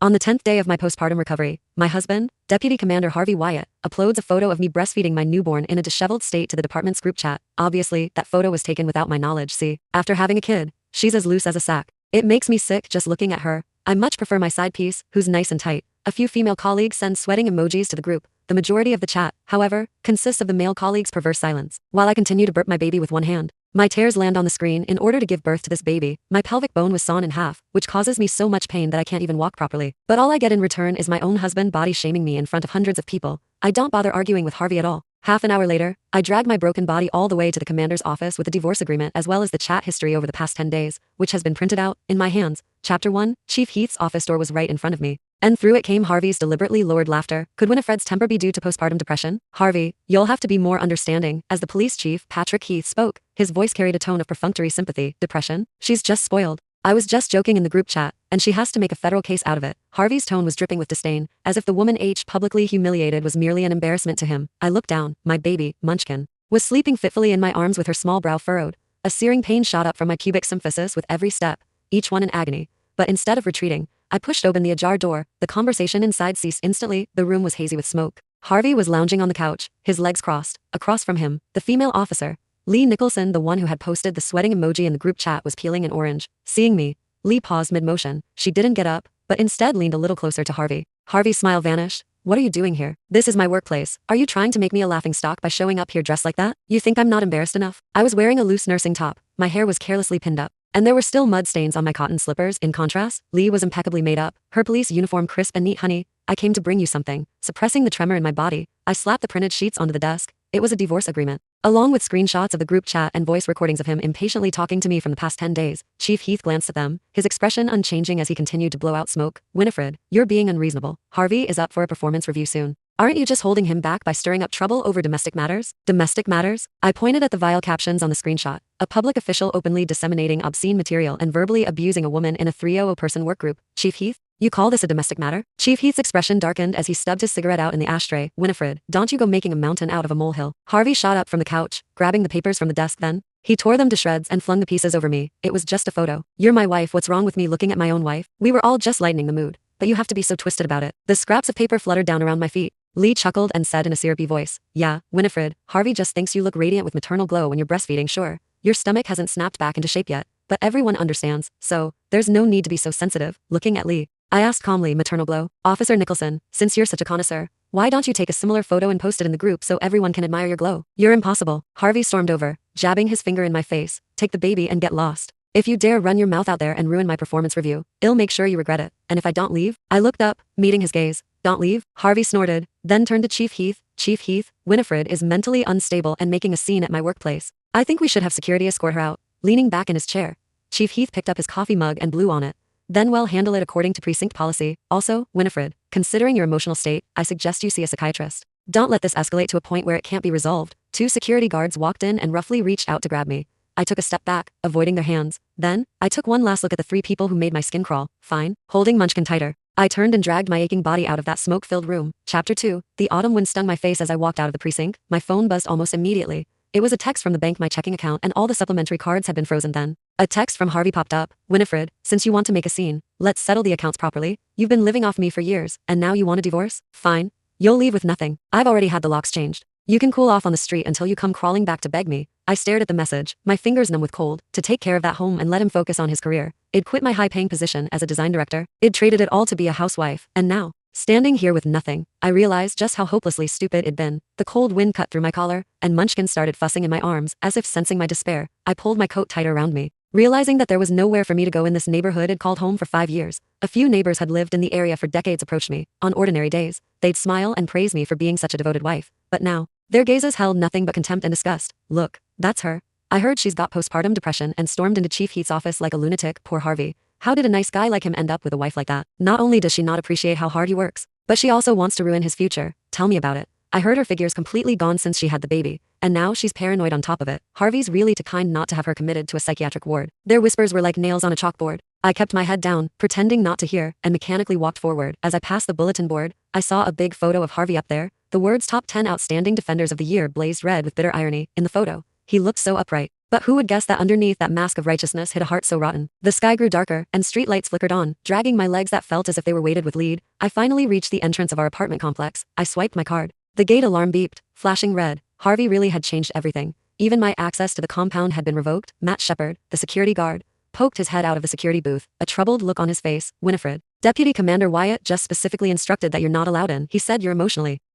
On the 10th day of my postpartum recovery, my husband, Deputy Commander Harvey Wyatt, uploads a photo of me breastfeeding my newborn in a disheveled state to the department's group chat. Obviously, that photo was taken without my knowledge. See, after having a kid, she's as loose as a sack. It makes me sick just looking at her. I much prefer my side piece, who's nice and tight. A few female colleagues send sweating emojis to the group. The majority of the chat, however, consists of the male colleagues' perverse silence, while I continue to burp my baby with one hand. My tears land on the screen. In order to give birth to this baby, my pelvic bone was sawn in half, which causes me so much pain that I can't even walk properly. But all I get in return is my own husband body shaming me in front of hundreds of people. I don't bother arguing with Harvey at all. Half an hour later, I drag my broken body all the way to the commander's office with the divorce agreement as well as the chat history over the past 10 days, which has been printed out, in my hands. Chapter 1, Chief Heath's office door was right in front of me. And through it came Harvey's deliberately lowered laughter. Could Winifred's temper be due to postpartum depression? Harvey, you'll have to be more understanding. As the police chief, Patrick Heath, spoke, his voice carried a tone of perfunctory sympathy. Depression? She's just spoiled. I was just joking in the group chat, and she has to make a federal case out of it. Harvey's tone was dripping with disdain, as if the woman publicly humiliated was merely an embarrassment to him. I looked down. My baby, Munchkin, was sleeping fitfully in my arms with her small brow furrowed. A searing pain shot up from my pubic symphysis with every step, each one in agony. But instead of retreating, I pushed open the ajar door. The conversation inside ceased instantly. The room was hazy with smoke. Harvey was lounging on the couch, his legs crossed. Across from him, the female officer, Lee Nicholson, the one who had posted the sweating emoji in the group chat, was peeling an orange. Seeing me, Lee paused mid-motion. She didn't get up, but instead leaned a little closer to Harvey. Harvey's smile vanished. What are you doing here? This is my workplace. Are you trying to make me a laughingstock by showing up here dressed like that? You think I'm not embarrassed enough? I was wearing a loose nursing top. My hair was carelessly pinned up, and there were still mud stains on my cotton slippers. In contrast, Lee was impeccably made up, her police uniform crisp and neat. Honey, I came to bring you something. Suppressing the tremor in my body, I slapped the printed sheets onto the desk. It was a divorce agreement, along with screenshots of the group chat and voice recordings of him impatiently talking to me from the past 10 days. Chief Heath glanced at them, his expression unchanging as he continued to blow out smoke. Winifred, you're being unreasonable. Harvey is up for a performance review soon. Aren't you just holding him back by stirring up trouble over domestic matters? Domestic matters? I pointed at the vile captions on the screenshot. A public official openly disseminating obscene material and verbally abusing a woman in a 300-person workgroup. Chief Heath? You call this a domestic matter? Chief Heath's expression darkened as he stubbed his cigarette out in the ashtray. Winifred, don't you go making a mountain out of a molehill. Harvey shot up from the couch, grabbing the papers from the desk. Then he tore them to shreds and flung the pieces over me. It was just a photo. You're my wife. What's wrong with me looking at my own wife? We were all just lightening the mood, but you have to be so twisted about it. The scraps of paper fluttered down around my feet. Lee chuckled and said in a syrupy voice, yeah, Winifred, Harvey just thinks you look radiant with maternal glow when you're breastfeeding. Sure, your stomach hasn't snapped back into shape yet, but everyone understands, so there's no need to be so sensitive. Looking at Lee, I asked calmly, maternal glow? Officer Nicholson, since you're such a connoisseur, why don't you take a similar photo and post it in the group so everyone can admire your glow? You're impossible. Harvey stormed over, jabbing his finger in my face. Take the baby and get lost. If you dare run your mouth out there and ruin my performance review, I'll make sure you regret it. And if I don't leave? I looked up, meeting his gaze. Don't leave? Harvey snorted, then turned to Chief Heath. Chief Heath, Winifred is mentally unstable and making a scene at my workplace. I think we should have security escort her out. Leaning back in his chair, Chief Heath picked up his coffee mug and blew on it. Then we'll handle it according to precinct policy. Also, Winifred, considering your emotional state, I suggest you see a psychiatrist. Don't let this escalate to a point where it can't be resolved. 2 security guards walked in and roughly reached out to grab me. I took a step back, avoiding their hands. Then, I took one last look at the 3 people who made my skin crawl. Fine. Holding Munchkin tighter, I turned and dragged my aching body out of that smoke-filled room. Chapter 2, the autumn wind stung my face as I walked out of the precinct. My phone buzzed almost immediately. It was a text from the bank. My checking account and all the supplementary cards had been frozen. Then a text from Harvey popped up. Winifred, since you want to make a scene, let's settle the accounts properly. You've been living off me for years, and now you want a divorce? Fine. You'll leave with nothing. I've already had the locks changed. You can cool off on the street until you come crawling back to beg me. I stared at the message, my fingers numb with cold. To take care of that home and let him focus on his career. I'd quit my high-paying position as a design director. I'd traded it all to be a housewife. And now, standing here with nothing, I realized just how hopelessly stupid it'd been. The cold wind cut through my collar, and Munchkin started fussing in my arms, as if sensing my despair. I pulled my coat tighter around me, realizing that there was nowhere for me to go in this neighborhood I'd called home for 5 years. A few neighbors had lived in the area for decades approached me. On ordinary days, they'd smile and praise me for being such a devoted wife. But now, their gazes held nothing but contempt and disgust. Look, that's her. I heard she's got postpartum depression, and stormed into Chief Heath's office like a lunatic. Poor Harvey. How did a nice guy like him end up with a wife like that? Not only does she not appreciate how hard he works, but she also wants to ruin his future. Tell me about it. I heard her figure's completely gone since she had the baby, and now she's paranoid on top of it. Harvey's really too kind not to have her committed to a psychiatric ward. Their whispers were like nails on a chalkboard. I kept my head down, pretending not to hear, and mechanically walked forward. As I passed the bulletin board, I saw a big photo of Harvey up there. The words "Top 10 Outstanding Defenders of the Year" blazed red with bitter irony. In the photo, he looked so upright, But who would guess that underneath that mask of righteousness hid a heart so rotten? The sky grew darker, and streetlights flickered on, dragging my legs that felt as if they were weighted with lead. I finally reached the entrance of our apartment complex. I swiped my card. The gate alarm beeped, flashing red. Harvey really had changed everything. Even my access to the compound had been revoked. Matt Shepard, the security guard, poked his head out of the security booth, a troubled look on his face. Winifred, Deputy Commander Wyatt just specifically instructed that you're not allowed in. He said you're emotionally